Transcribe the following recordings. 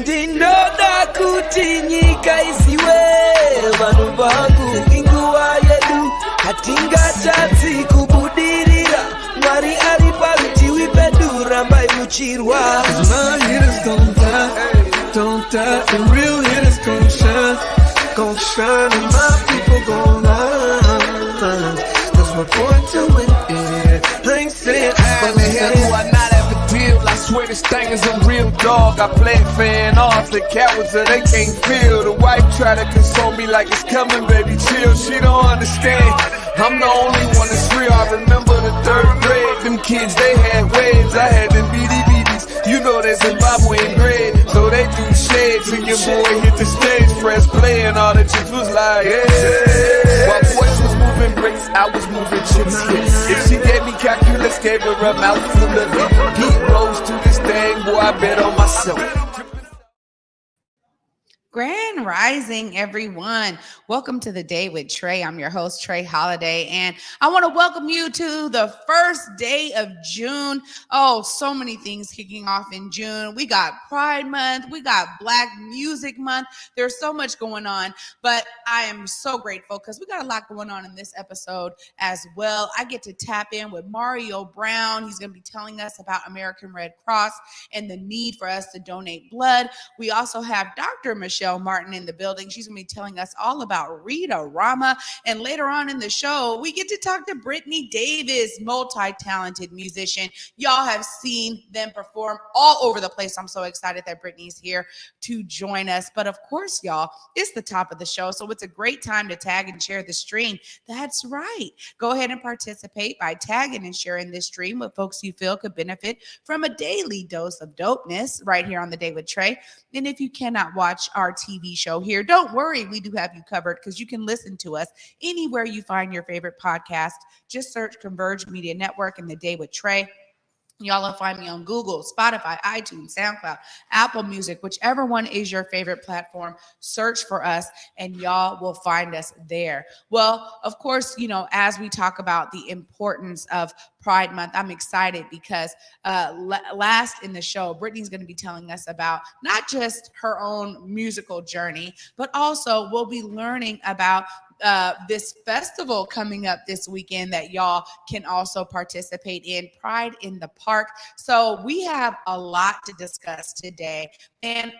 Ndinoda kuti nyika isiwe vanhu vangu inguva yedu hatingatadzi kubudirira Mwari ari parutivi pedu rambai muchirwa My hitters gon' die, don't die. The real hitters gon' shine and my people gon' line. That's my point to win, yeah. I ain't saying From the hell do I not have a deal? I swear this thing is a real dog. I play fan off the cowards so they can't feel. The wife try to console me like it's coming, baby, chill. She don't understand. I'm the only one that's real. I remember the third grade. Them kids, they had waves. I had them BDBs. You know that Zimbabwean bread. So they do shades. And your boy hit the stage, press play, and all the chicks was like, yeah. While boys was moving bricks, I was moving chips. If she gave me calculus, gave her a mouthful of it. Heat rose to this thing, boy, I bet on myself. Grand Rising, everyone. Welcome to the Day with Trae. I'm your host, Trae Holiday, and I want to welcome you to the first day of June. Oh, so many things kicking off in June. We got Pride Month. We got Black Music Month. There's so much going on, but I am so grateful because we got a lot going on in this episode as well. I get to tap in with Mario Brown. He's going to be telling us about American Red Cross and the need for us to donate blood. We also have Dr. Michelle Martin in the building. She's going to be telling us all about Rita Rama. And later on in the show, we get to talk to Brittany Davis, multi-talented musician. Y'all have seen them perform all over the place. I'm so excited that Brittany's here to join us. But of course, y'all, it's the top of the show. So it's a great time to tag and share the stream. That's right. Go ahead and participate by tagging and sharing this stream with folks you feel could benefit from a daily dose of dopeness right here on The Day with Trae. And if you cannot watch our TV show here, don't worry. We do have you covered because you can listen to us anywhere you find your favorite podcast. Just search Converge Media Network and The Day with Trae. Y'all will find me on Google, Spotify, iTunes, SoundCloud, Apple Music, whichever one is your favorite platform. Search for us and y'all will find us there. Well, of course, you know, as we talk about the importance of Pride Month, I'm excited because last in the show, Brittany's going to be telling us about not just her own musical journey, but also we'll be learning about this festival coming up this weekend that y'all can also participate in, Pride in the Park. So we have a lot to discuss today. And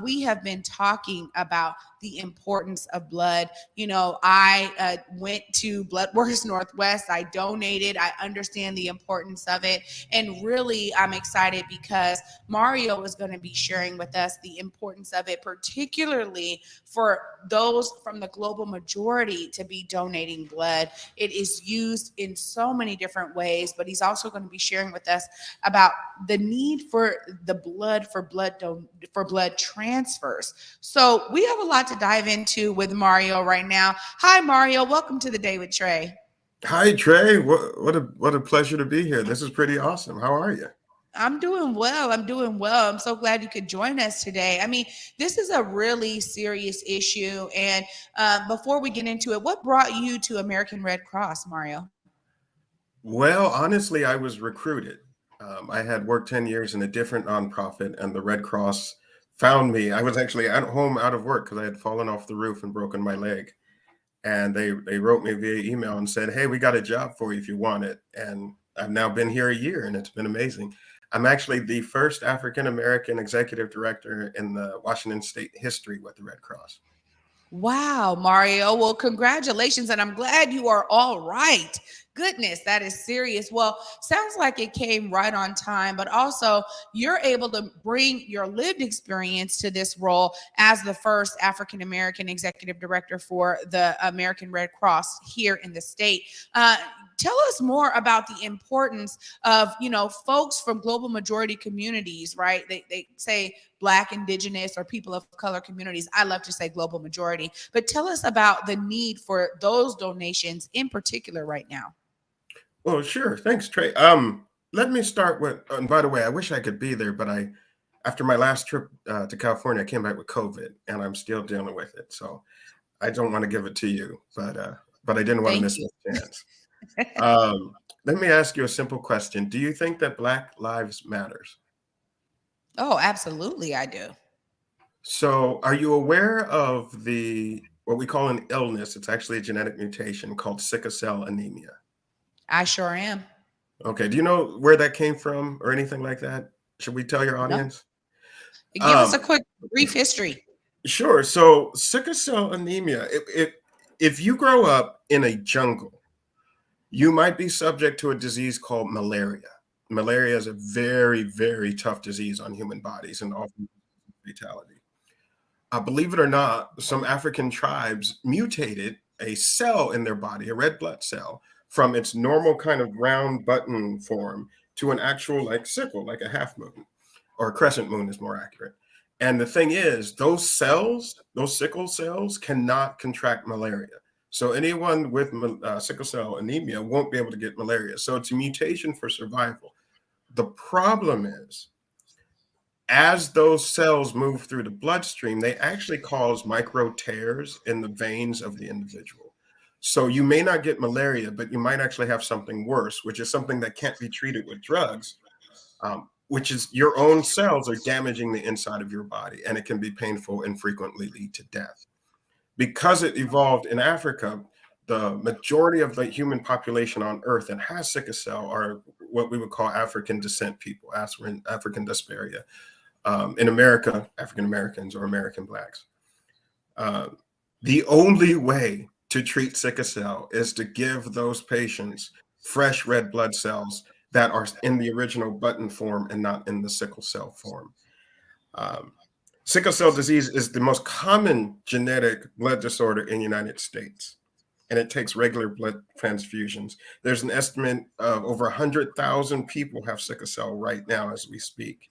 we have been talking about the importance of blood. You know, I went to Blood Works Northwest. I donated. I understand the importance of it. And really, I'm excited because Mario is going to be sharing with us the importance of it, particularly for those from the global majority to be donating blood. It is used in so many different ways, but he's also going to be sharing with us about the need for the blood for blood transfers. So we have a lot to dive into with Mario right now. Hi, Mario. Welcome to The Day with Trae. Hi, Trae. What a pleasure to be here. This is pretty awesome. How are you? I'm doing well. I'm so glad you could join us today. I mean, this is a really serious issue. And before we get into it, what brought you to American Red Cross, Mario? Well, honestly, I was recruited. I had worked 10 years in a different nonprofit, and the Red Cross found me. I was actually at home out of work because I had fallen off the roof and broken my leg. And they wrote me via email and said, hey, we got a job for you if you want it. And I've now been here a year, and it's been amazing. I'm actually the first African-American executive director in the Washington State history with the Red Cross. Wow, Mario. Well, congratulations. And I'm glad you are all right. Goodness, that is serious. Well, sounds like it came right on time, but also you're able to bring your lived experience to this role as the first African-American executive director for the American Red Cross here in the state. Tell us more about the importance of, you know, folks from global majority communities, right? They say Black, Indigenous, or people of color communities. I love to say global majority, but tell us about the need for those donations in particular right now. Well, sure. Thanks, Trae. Let me start with, and by the way, I wish I could be there, but after my last trip to California, I came back with COVID and I'm still dealing with it. So I don't want to give it to you, but I didn't want to miss this chance. Let me ask you a simple question. Do you think that Black lives matters? Oh, absolutely, I do. So, are you aware of the what we call an illness? It's actually a genetic mutation called sickle cell anemia. I sure am. Okay, do you know where that came from or anything like that? Should we tell your No, audience? give us Um, a quick brief history. sure. So, sickle cell anemia, if you grow up in a jungle, you might be subject to a disease called malaria. Malaria is a very, very tough disease on human bodies and often fatality. Believe it or not, some African tribes mutated a cell in their body, a red blood cell, from its normal kind of round button form to an actual like sickle, like a half moon or a crescent moon is more accurate. And the thing is, those cells, those sickle cells, cannot contract malaria. So anyone with sickle cell anemia won't be able to get malaria. So it's a mutation for survival. The problem is, as those cells move through the bloodstream, they actually cause micro tears in the veins of the individual. So you may not get malaria, but you might actually have something worse, which is something that can't be treated with drugs, which is your own cells are damaging the inside of your body, and it can be painful and frequently lead to death. Because it evolved in Africa, the majority of the human population on Earth that has sickle cell are what we would call African descent people, African dyspharia. In America, African Americans or American Blacks. Uh, the only way to treat sickle cell is to give those patients fresh red blood cells that are in the original button form and not in the sickle cell form. Um, Sickle cell disease is the most common genetic blood disorder in the United States, and it takes regular blood transfusions. There's an estimate of over 100,000 people have sickle cell right now as we speak.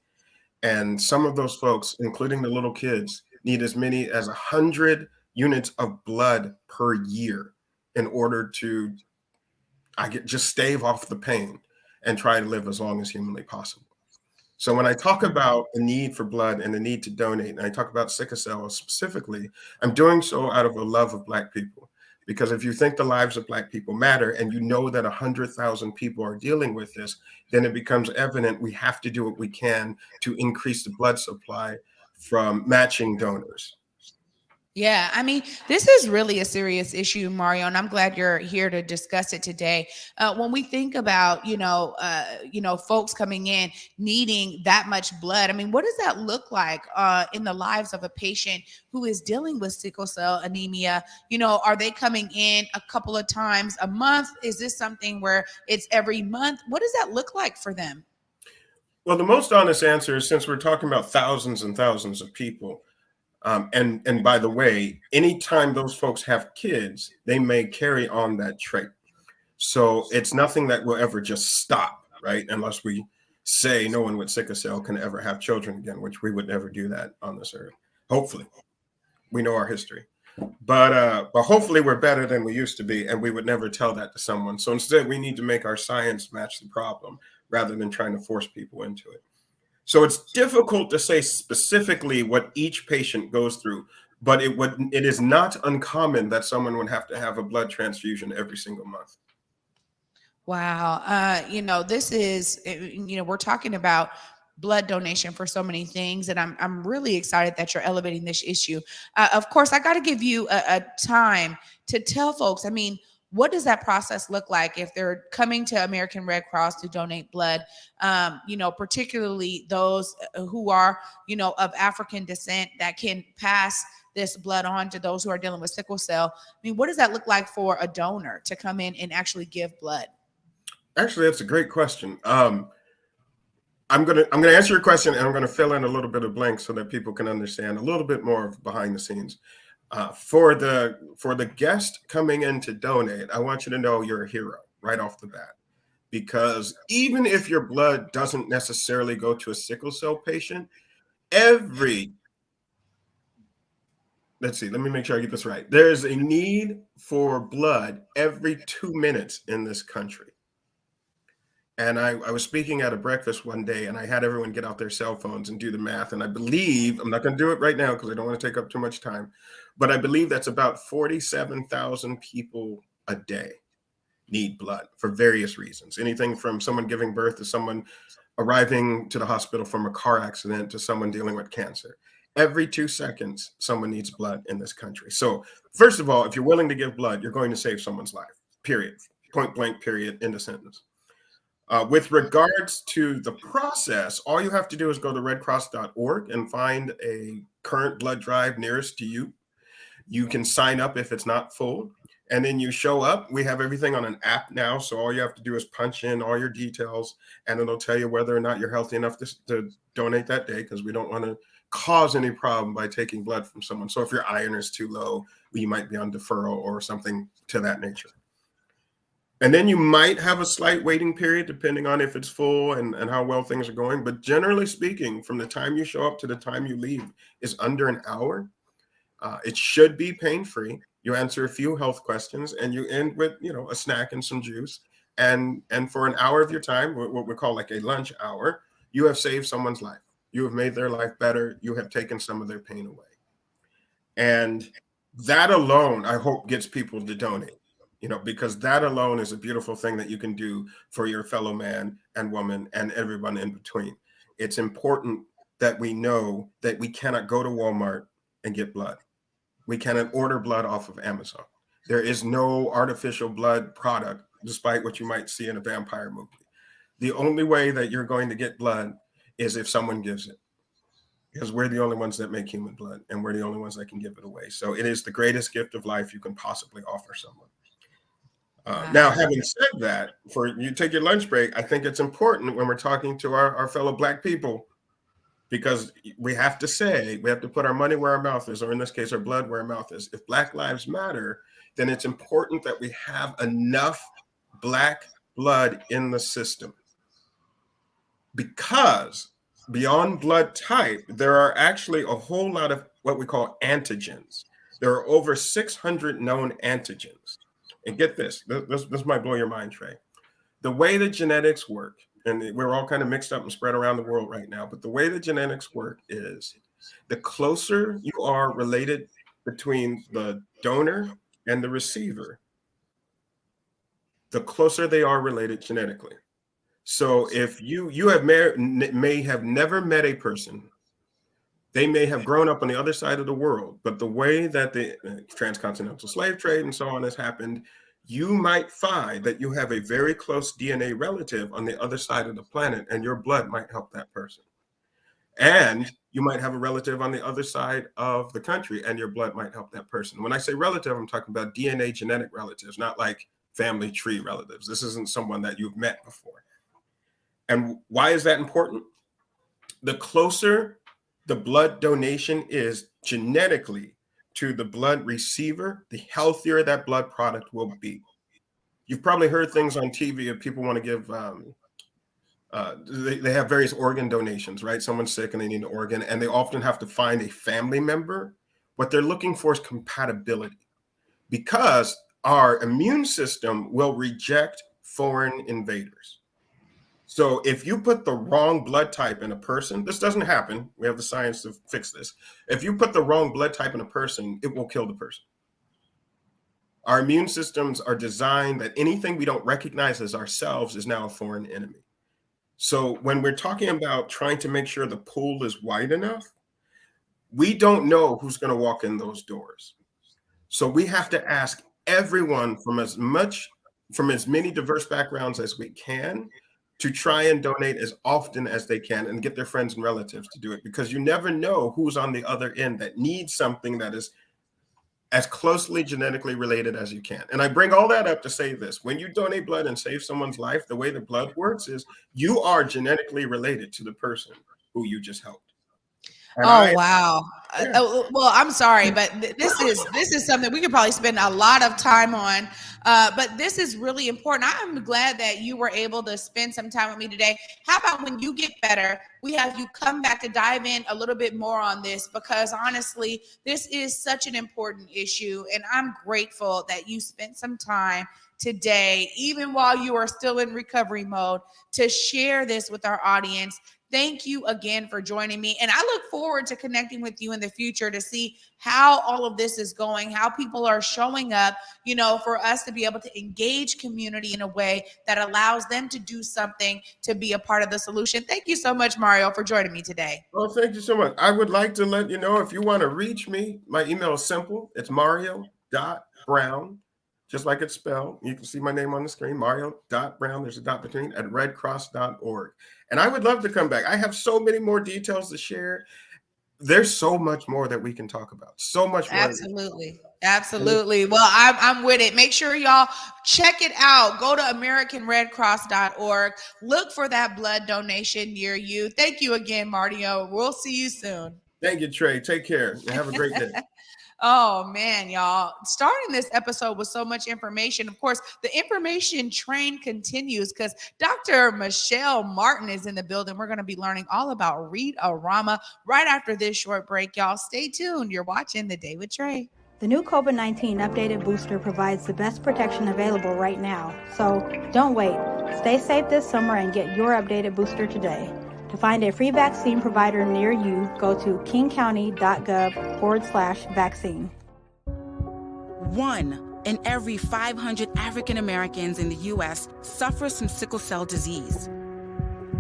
And some of those folks, including the little kids, need as many as 100 units of blood per year in order to just stave off the pain and try to live as long as humanly possible. So when I talk about the need for blood and the need to donate, and I talk about sickle cell specifically, I'm doing so out of a love of Black people. Because if you think the lives of Black people matter and you know that 100,000 people are dealing with this, then it becomes evident we have to do what we can to increase the blood supply from matching donors. Yeah, I mean, this is really a serious issue, Mario, and I'm glad you're here to discuss it today. When we think about, folks coming in needing that much blood, I mean, what does that look like in the lives of a patient who is dealing with sickle cell anemia? Are they coming in a couple of times a month? Is this something where it's every month? What does that look like for them? Well, the most honest answer is, since we're talking about thousands and thousands of people, and by the way, anytime those folks have kids, they may carry on that trait. So it's nothing that will ever just stop, right? Unless we say no one with sickle cell can ever have children again, which we would never do that on this earth. Hopefully, we know our history, but hopefully we're better than we used to be, and we would never tell that to someone. So instead, we need to make our science match the problem rather than trying to force people into it. So it's difficult to say specifically what each patient goes through, but it is not uncommon that someone would have to have a blood transfusion every single month. Wow. This is, we're talking about blood donation for so many things, and I'm really excited that you're elevating this issue. Of course, I got to give you a time to tell folks. I mean, what does that process look like if they're coming to American Red Cross to donate blood? Particularly those who are, of African descent that can pass this blood on to those who are dealing with sickle cell. I mean, what does that look like for a donor to come in and actually give blood? Actually, that's a great question. I'm gonna answer your question, and I'm gonna fill in a little bit of blanks so that people can understand a little bit more of behind the scenes. For the guest coming in to donate, I want you to know you're a hero right off the bat, because even if your blood doesn't necessarily go to a sickle cell patient, let's see, let me make sure I get this right. There's a need for blood every 2 minutes in this country. And I was speaking at a breakfast one day, and I had everyone get out their cell phones and do the math. And I believe, I'm not going to do it right now because I don't want to take up too much time, but I believe that's about 47,000 people a day need blood for various reasons. Anything from someone giving birth to someone arriving to the hospital from a car accident to someone dealing with cancer. Every 2 seconds, someone needs blood in this country. So, first of all, if you're willing to give blood, you're going to save someone's life, period. Point blank, period, end of sentence. With regards to the process, all you have to do is go to redcross.org and find a current blood drive nearest to you. You can sign up if it's not full, and then you show up. We have everything on an app now, so all you have to do is punch in all your details, and it'll tell you whether or not you're healthy enough to donate that day, because we don't want to cause any problem by taking blood from someone. So if your iron is too low, you might be on deferral or something to that nature. And then you might have a slight waiting period depending on if it's full and how well things are going. But generally speaking, from the time you show up to the time you leave is under an hour. It should be pain-free. You answer a few health questions and you end with, a snack and some juice. And for an hour of your time, what we call like a lunch hour, you have saved someone's life. You have made their life better. You have taken some of their pain away. And that alone, I hope, gets people to donate. Because that alone is a beautiful thing that you can do for your fellow man and woman and everyone in between. It's important that we know that we cannot go to Walmart and get blood. We cannot order blood off of Amazon. There is no artificial blood product, despite what you might see in a vampire movie. The only way that you're going to get blood is if someone gives it. Because we're the only ones that make human blood, and we're the only ones that can give it away. So it is the greatest gift of life you can possibly offer someone. Now, having said that, for you take your lunch break, I think it's important when we're talking to our fellow Black people, because we have to put our money where our mouth is, or in this case, our blood where our mouth is. If Black lives matter, then it's important that we have enough Black blood in the system. Because beyond blood type, there are actually a whole lot of what we call antigens. There are over 600 known antigens. And get this might blow your mind, Trae. The way that genetics work, and we're all kind of mixed up and spread around the world right now, but the way that genetics work is the closer you are related between the donor and the receiver, the closer they are related genetically. So if you may have never met a person, they may have grown up on the other side of the world, but the way that the transcontinental slave trade and so on has happened, you might find that you have a very close DNA relative on the other side of the planet, and your blood might help that person. And you might have a relative on the other side of the country, and your blood might help that person. When I say relative, I'm talking about DNA genetic relatives, not like family tree relatives. This isn't someone that you've met before. And why is that important? The closer the blood donation is genetically to the blood receiver, the healthier that blood product will be. You've probably heard things on TV if people want to give, they have various organ donations, right? Someone's sick and they need an organ, and they often have to find a family member. What they're looking for is compatibility, because our immune system will reject foreign invaders. So if you put the wrong blood type in a person, this doesn't happen. We have the science to fix this. If you put the wrong blood type in a person, it will kill the person. Our immune systems are designed that anything we don't recognize as ourselves is now a foreign enemy. So when we're talking about trying to make sure the pool is wide enough, we don't know who's going to walk in those doors. So we have to ask everyone from as many diverse backgrounds as we can to try and donate as often as they can and get their friends and relatives to do it, because you never know who's on the other end that needs something that is as closely genetically related as you can. And I bring all that up to say this: when you donate blood and save someone's life, the way the blood works is you are genetically related to the person who you just helped. Wow. Well, I'm sorry, but this is something we could probably spend a lot of time on. But this is really important. I'm glad that you were able to spend some time with me today. How about when you get better, we have you come back to dive in a little bit more on this, because honestly, this is such an important issue. And I'm grateful that you spent some time today, even while you are still in recovery mode, to share this with our audience. Thank you again for joining me. And I look forward to connecting with you in the future to see how all of this is going, how people are showing up, for us to be able to engage community in a way that allows them to do something to be a part of the solution. Thank you so much, Mario, for joining me today. Well, thank you so much. I would like to let you know, if you want to reach me, my email is simple. It's mario.brown, just like it's spelled. You can see my name on the screen, mario.brown. There's a dot between, at redcross.org. And I would love to come back. I have so many more details to share. There's so much more that we can talk about. So much more. Absolutely. Well, I'm with it. Make sure y'all check it out. Go to AmericanRedCross.org. Look for that blood donation near you. Thank you again, Mario. We'll see you soon. Thank you, Trae. Take care and have a great day. Oh man, y'all. Starting this episode with so much information. Of course, the information train continues because Dr. Michelle Martin is in the building. We're going to be learning all about Read-A-Rama right after this short break, y'all. Stay tuned. You're watching The Day with Trae. The new COVID-19 updated booster provides the best protection available right now. So don't wait. Stay safe this summer and get your updated booster today. To find a free vaccine provider near you, go to kingcounty.gov/vaccine. 1 in every 500 African Americans in the U.S. suffers from sickle cell disease.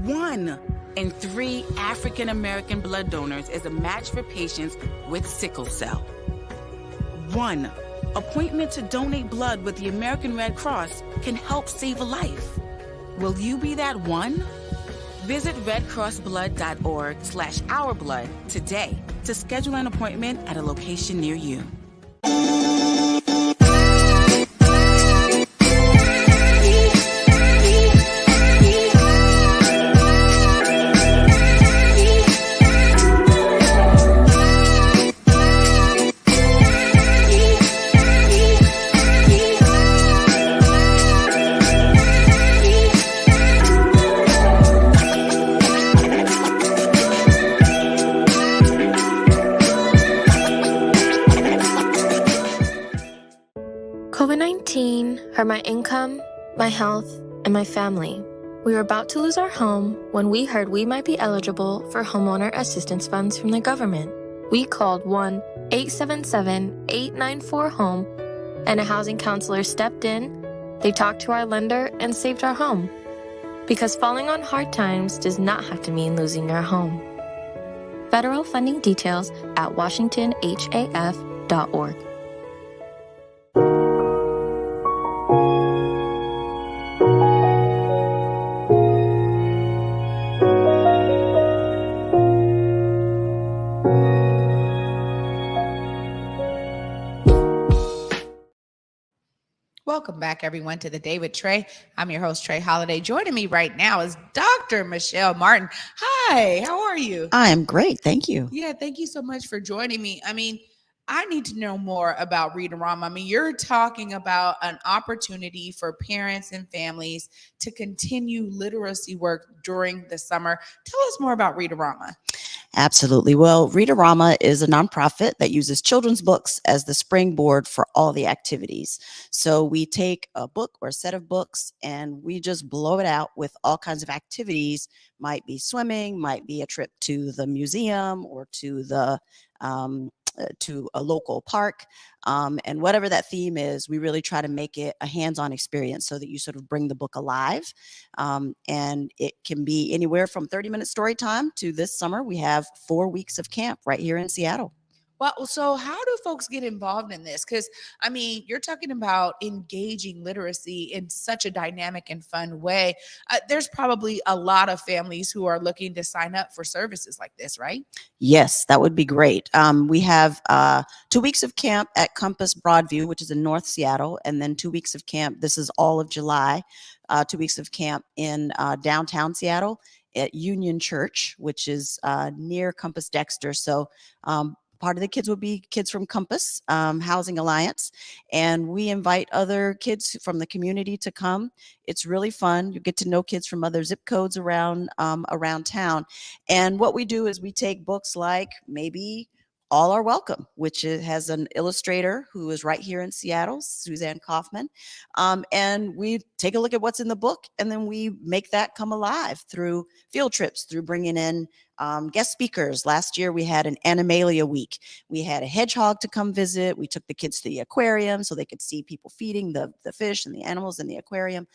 1 in 3 African American blood donors is a match for patients with sickle cell. 1 appointment to donate blood with the American Red Cross can help save a life. Will you be that one? Visit redcrossblood.org/ourblood today to schedule an appointment at a location near you. COVID-19 hurt my income, my health, and my family. We were about to lose our home when we heard we might be eligible for homeowner assistance funds from the government. We called 1-877-894-HOME, and a housing counselor stepped in. They talked to our lender and saved our home. Because falling on hard times does not have to mean losing your home. Federal funding details at washingtonhaf.org. Welcome back, everyone, to The Day with Trae. I'm your host, Trae Holiday. Joining me right now is Dr. Michelle Martin. Hi, how are you? I am great. Thank you. Yeah, thank you so much for joining me. I need to know more about Read-A-Rama. You're talking about an opportunity for parents and families to continue literacy work during the summer. Tell us more about Read-A-Rama. Absolutely. Well, Read-A-Rama is a nonprofit that uses children's books as the springboard for all the activities. So we take a book or a set of books and we just blow it out with all kinds of activities. Might be swimming, might be a trip to the museum or to a local park. And whatever that theme is, we really try to make it a hands-on experience so that you sort of bring the book alive. And it can be anywhere from 30-minute story time to this summer. We have 4 weeks of camp right here in Seattle. Well, so how do folks get involved in this? Because, you're talking about engaging literacy in such a dynamic and fun way. There's probably a lot of families who are looking to sign up for services like this, right? Yes, that would be great. We have 2 weeks of camp at Compass Broadview, which is in North Seattle, and then 2 weeks of camp. This is all of July. 2 weeks of camp in downtown Seattle at Union Church, which is near Compass Dexter. So part of the kids will be kids from Compass Housing Alliance, and we invite other kids from the community to come. It's really fun. You get to know kids from other zip codes around town. And what we do is we take books like maybe all are welcome, which has an illustrator who is right here in Seattle, Suzanne Kaufman. And we take a look at what's in the book, and then we make that come alive through field trips, through bringing in guest speakers. Last year, we had an Animalia week. We had a hedgehog to come visit. We took the kids to the aquarium so they could see people feeding the fish and the animals in the aquarium.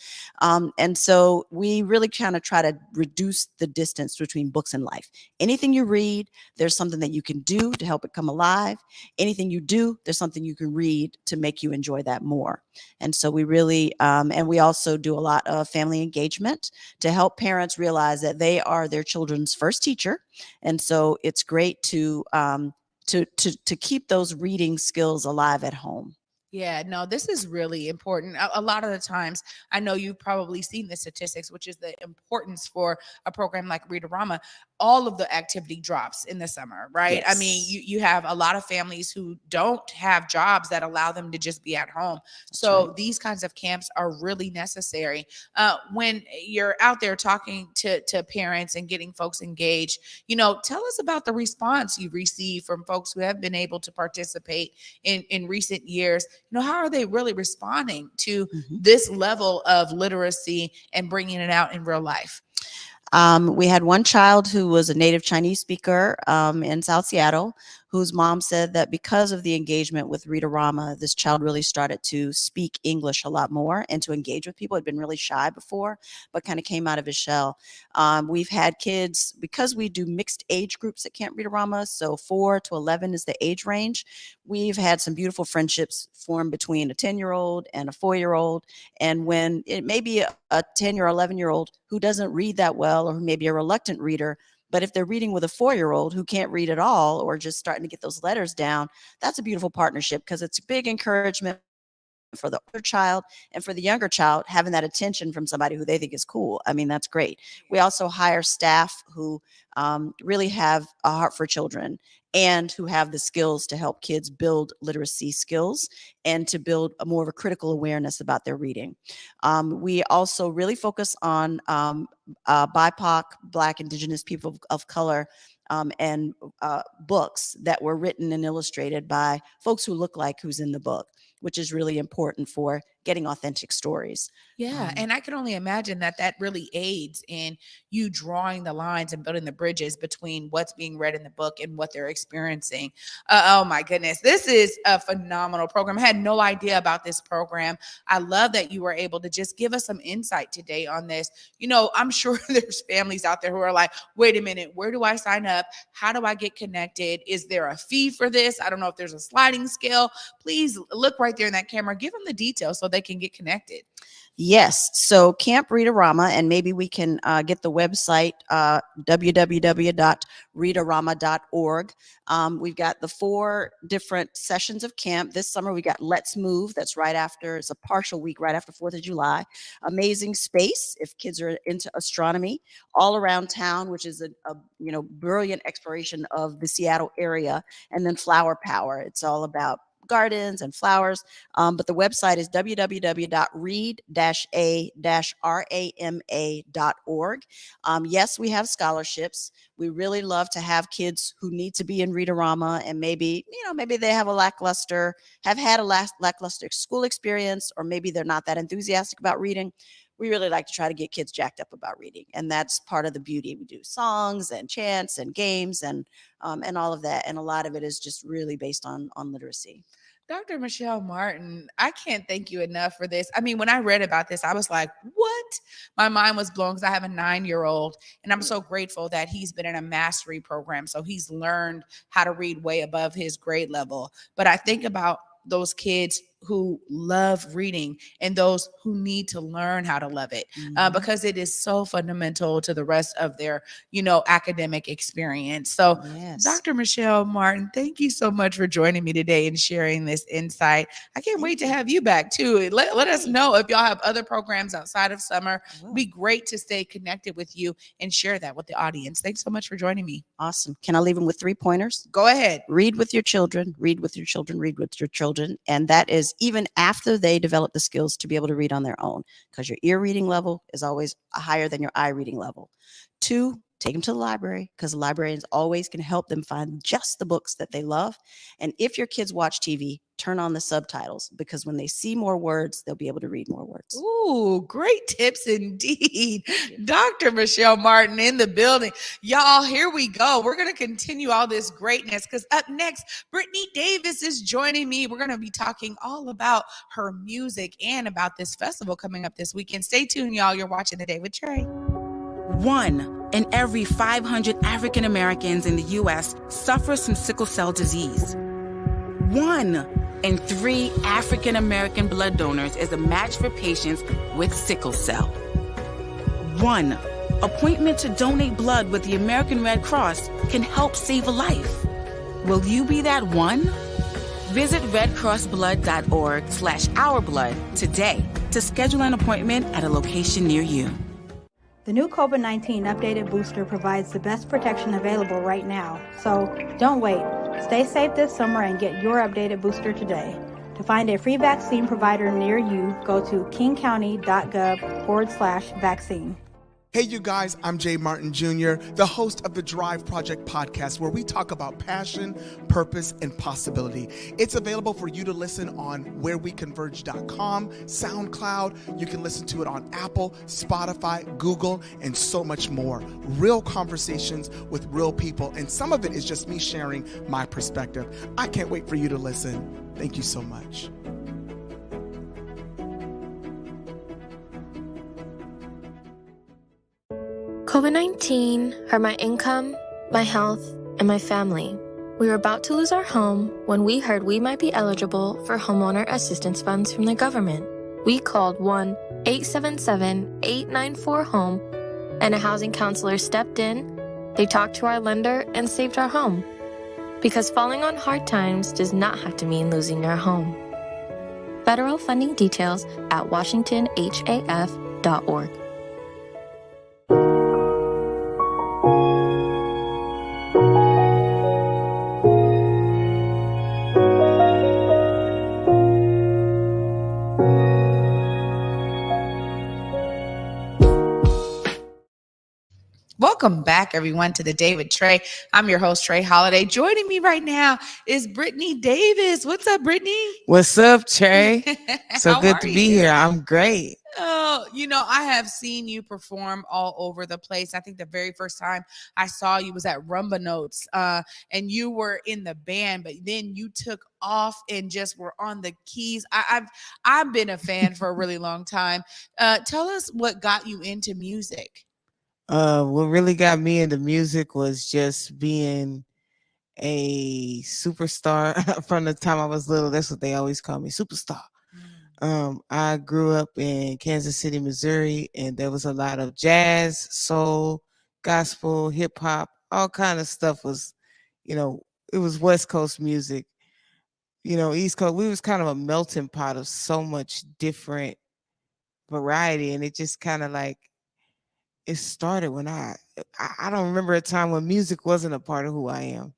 And so we really kind of try to reduce the distance between books and life. Anything you read, there's something that you can do to help it come alive. Anything you do, there's something you can read to make you enjoy that more. And so we really, and we also do a lot of family engagement to help parents realize that they are their children's first teacher. And so it's great to keep those reading skills alive at home. Yeah, no, this is really important. A lot of the times, I know you've probably seen the statistics, which is the importance for a program like Read-A-Rama. All of the activity drops in the summer, right? I mean, Yes. you have a lot of families who don't have jobs that allow them to just be at home. That's So right. these kinds of camps are really necessary. When you're out there talking to parents and getting folks engaged, tell us about the response you receive from folks who have been able to participate in recent years. How are they really responding to Mhm. this level of literacy and bringing it out in real life? We had one child who was a native Chinese speaker in South Seattle, whose mom said that because of the engagement with Read-A-Rama, this child really started to speak English a lot more and to engage with people. Had been really shy before, but kind of came out of his shell. We've had kids, because we do mixed age groups at Camp Read-A-Rama, so 4 to 11 is the age range. We've had some beautiful friendships form between a 10-year-old and a 4-year-old. And when it may be a 10 or 11-year-old who doesn't read that well, or who may be a reluctant reader, but if they're reading with a 4-year-old who can't read at all, or just starting to get those letters down, that's a beautiful partnership, because it's a big encouragement for the older child, and for the younger child, having that attention from somebody who they think is cool. I mean, that's great. We also hire staff who really have a heart for children and who have the skills to help kids build literacy skills and to build more of a critical awareness about their reading. We also really focus on BIPOC, Black, Indigenous people of color, and books that were written and illustrated by folks who look like who's in the book, which is really important for getting authentic stories. Yeah, and I can only imagine that really aids in you drawing the lines and building the bridges between what's being read in the book and what they're experiencing. Oh my goodness, this is a phenomenal program. I had no idea about this program. I love that you were able to just give us some insight today on this. I'm sure there's families out there who are like, wait a minute, where do I sign up? How do I get connected? Is there a fee for this? I don't know if there's a sliding scale. Please look right there in that camera. Give them the details so they can get connected. Yes. So Camp Read-A-Rama, and maybe we can get the website, www.readarama.org. We've got the 4 different sessions of camp. This summer, we got Let's Move. That's right after, it's a partial week right after 4th of July. Amazing Space, if kids are into astronomy. All Around Town, which is a brilliant exploration of the Seattle area. And then Flower Power. It's all about gardens and flowers. But the website is www.read-a-rama.org. Yes, we have scholarships. We really love to have kids who need to be in Read-A-Rama, and maybe they have had a lackluster school experience, or maybe they're not that enthusiastic about reading. We really like to try to get kids jacked up about reading, and that's part of the beauty. We do songs and chants and games and all of that, and a lot of it is just really based on literacy. Dr. Michelle Martin, I can't thank you enough for this. I mean, when I read about this, I was like, what? My mind was blown, because I have a 9-year-old, and I'm so grateful that he's been in a mastery program. So he's learned how to read way above his grade level. But I think about those kids who love reading and those who need to learn how to love it, because it is so fundamental to the rest of their, academic experience. So, Yes. Dr. Michelle Martin, thank you so much for joining me today and sharing this insight. I can't wait to have you back too. Let us know if y'all have other programs outside of summer. It'd be great to stay connected with you and share that with the audience. Thanks so much for joining me. Awesome. Can I leave them with 3 pointers? Go ahead. Read with your children, read with your children, read with your children. And that is even after they develop the skills to be able to read on their own, because your ear reading level is always higher than your eye reading level. 2, take them to the library, because librarians always can help them find just the books that they love. And if your kids watch TV, turn on the subtitles, because when they see more words, they'll be able to read more words. Ooh, great tips indeed. Dr. Michelle Martin in the building. Y'all, here we go. We're going to continue all this greatness, because up next, Brittany Davis is joining me. We're going to be talking all about her music and about this festival coming up this weekend. Stay tuned, y'all. You're watching The Day with Trae. 1 in every 500 African Americans in the U.S. suffers from sickle cell disease. 1 in 3 African American blood donors is a match for patients with sickle cell. 1 appointment to donate blood with the American Red Cross can help save a life. Will you be that one? Visit redcrossblood.org/ourblood today to schedule an appointment at a location near you. The new COVID-19 updated booster provides the best protection available right now. So don't wait. Stay safe this summer and get your updated booster today. To find a free vaccine provider near you, go to kingcounty.gov/vaccine. Hey, you guys, I'm Jay Martin Jr., the host of the Drive Project podcast, where we talk about passion, purpose, and possibility. It's available for you to listen on whereweconverge.com, SoundCloud. You can listen to it on Apple, Spotify, Google, and so much more. Real conversations with real people, and some of it is just me sharing my perspective. I can't wait for you to listen. Thank you so much. COVID-19 hurt my income, my health, and my family. We were about to lose our home when we heard we might be eligible for homeowner assistance funds from the government. We called 1-877-894-HOME, and a housing counselor stepped in. They talked to our lender and saved our home. Because falling on hard times does not have to mean losing your home. Federal funding details at washingtonhaf.org. Welcome back, everyone, to The Day with Trae. I'm your host, Trae Holiday. Joining me right now is Brittany Davis. What's up, Brittany? What's up, Trae? So good to be here. I'm great. Oh, I have seen you perform all over the place. I think the very first time I saw you was at Rumba Notes, and you were in the band, but then you took off and just were on the keys. I've been a fan for a really long time. Tell us what got you into music. What really got me into music was just being a superstar from the time I was little. That's what they always call me, superstar. I grew up in Kansas City, Missouri, and there was a lot of jazz, soul, gospel, hip hop, all kind of stuff was, it was West Coast music. East Coast, we was kind of a melting pot of so much different variety, and it just kind of like, it started when I don't remember a time when music wasn't a part of who I am.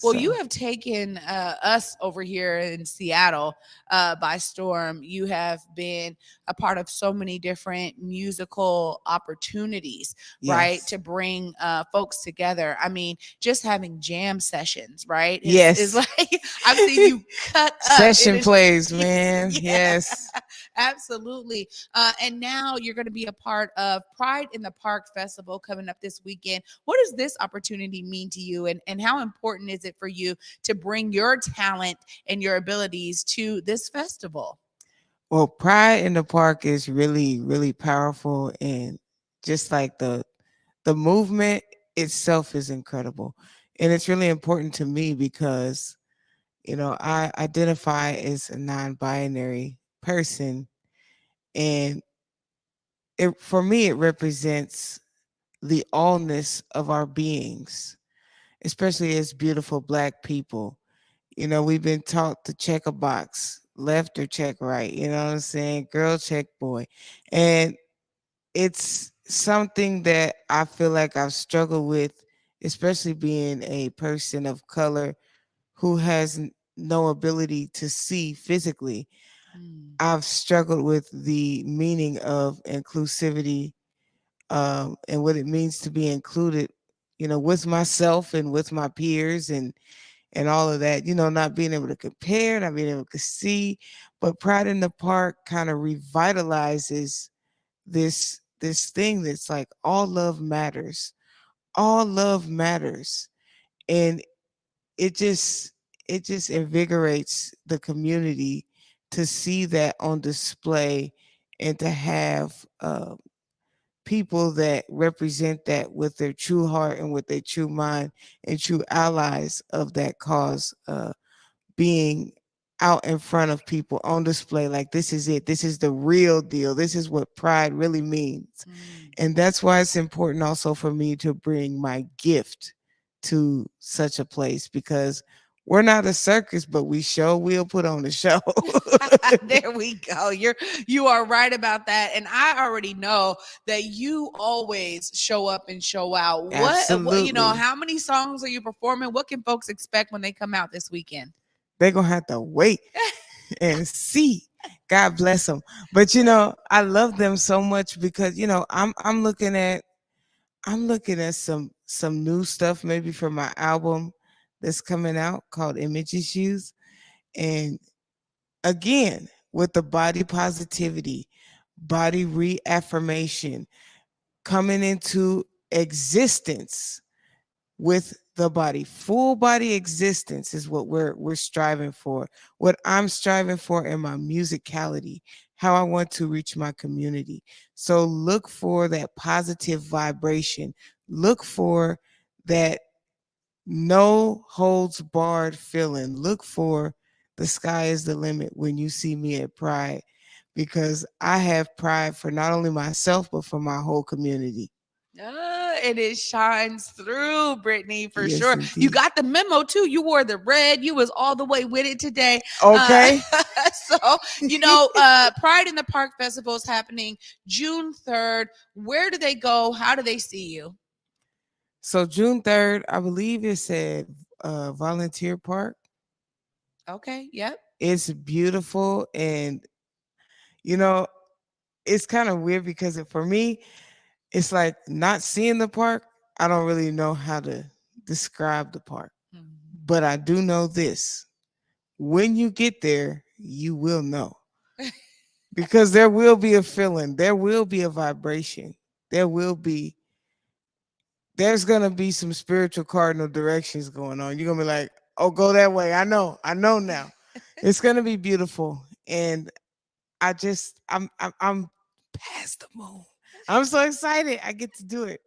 Well, you have taken us over here in Seattle by storm. You have been a part of so many different musical opportunities, right? To bring folks together. I mean, just having jam sessions, right? It's like I've seen you cut up. Session plays, man. Yes. Absolutely. And now you're going to be a part of Pride in the Park Festival coming up this weekend. What does this opportunity mean to you, and how important is it for you to bring your talent and your abilities to this festival? Well, Pride in the Park is really, really powerful, and just like the movement itself is incredible. And it's really important to me because, I identify as a non-binary person, and for me, it represents the allness of our beings, especially as beautiful Black people. We've been taught to check a box, left or check right. You know what I'm saying? Girl, check boy. And it's something that I feel like I've struggled with, especially being a person of color who has no ability to see physically. I've struggled with the meaning of inclusivity and what it means to be included, with myself and with my peers and all of that, not being able to compare, not being able to see. But Pride in the Park kind of revitalizes this thing that's like all love matters. All love matters. And it just invigorates the community to see that on display and to have people that represent that with their true heart and with their true mind and true allies of that cause, being out in front of people on display. Like, this is it. This is the real deal. This is what pride really means. And that's why it's important also for me to bring my gift to such a place, because we're not a circus, but we sure will put on a show. There we go. You are right about that. And I already know that you always show up and show out. Absolutely. How many songs are you performing? What can folks expect when they come out this weekend? They're going to have to wait and see. God bless them. But, I love them so much because, I'm looking at some new stuff maybe for my album that's coming out called Image Issues. And again, with the body positivity, body reaffirmation, coming into existence with the body. Full body existence is what we're striving for. What I'm striving for in my musicality, how I want to reach my community. So look for that positive vibration. Look for that no holds barred feeling. Look for the sky is the limit when you see me at Pride, because I have pride for not only myself, but for my whole community. And it shines through, Brittany, for Yes, sure. indeed. You got the memo too. You wore the red. You was all the way with it today. Okay. Pride in the Park Festival is happening June 3rd. Where do they go? How do they see you? So June 3rd, I believe it's at Volunteer Park. Okay. Yep. It's beautiful. And, it's kind of weird because for me, it's like not seeing the park. I don't really know how to describe the park, but I do know this. When you get there, you will know, because there will be a feeling. There will be a vibration. There's going to be some spiritual cardinal directions going on. You're going to be like, oh, go that way. I know now. It's going to be beautiful. And I'm past the moon. I'm so excited. I get to do it.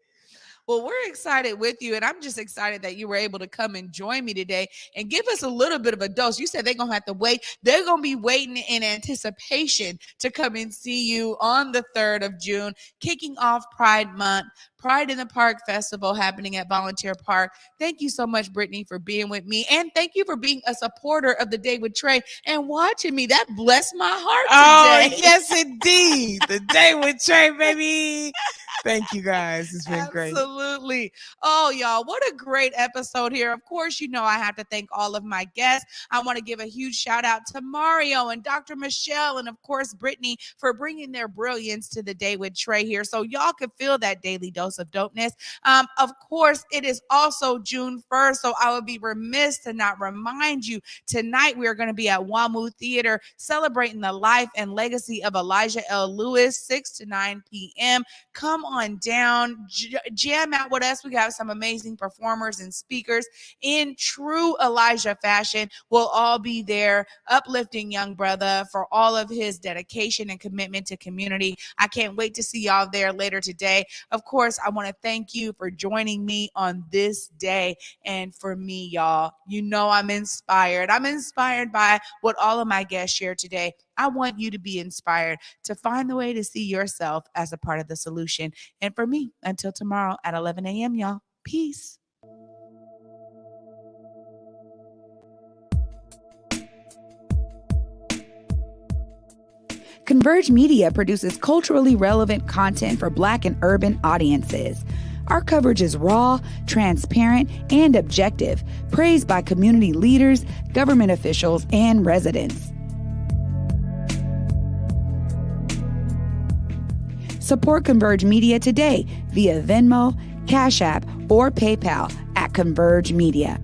Well, we're excited with you, and I'm just excited that you were able to come and join me today and give us a little bit of a dose. You said they're going to have to wait. They're going to be waiting in anticipation to come and see you on the 3rd of June, kicking off Pride Month, Pride in the Park Festival happening at Volunteer Park. Thank you so much, Brittany, for being with me, and thank you for being a supporter of the Day with Trae and watching me. That blessed my heart today. Oh, yes, indeed. The Day with Trae, baby. Thank you, guys. It's been great. Absolutely. Oh, y'all, what a great episode here. Of course, I have to thank all of my guests. I want to give a huge shout out to Mario and Dr. Michelle and, of course, Brittany for bringing their brilliance to the Day with Trae here so y'all can feel that daily dose of dopeness. Of course, it is also June 1st, so I would be remiss to not remind you, tonight we are going to be at WAMU Theater celebrating the life and legacy of Elijah L. Lewis, 6 to 9 p.m. Come on down, jam out with us. We got some amazing performers and speakers in true Elijah fashion. We'll all be there uplifting young brother for all of his dedication and commitment to community. I can't wait to see y'all there later today. Of course, I want to thank you for joining me on this day. And for me, y'all, I'm inspired. I'm inspired by what all of my guests shared today. I want you to be inspired to find the way to see yourself as a part of the solution. And for me, until tomorrow at 11 a.m., y'all, peace. Converge Media produces culturally relevant content for Black and urban audiences. Our coverage is raw, transparent, and objective, praised by community leaders, government officials, and residents. Support Converge Media today via Venmo, Cash App, or PayPal at Converge Media.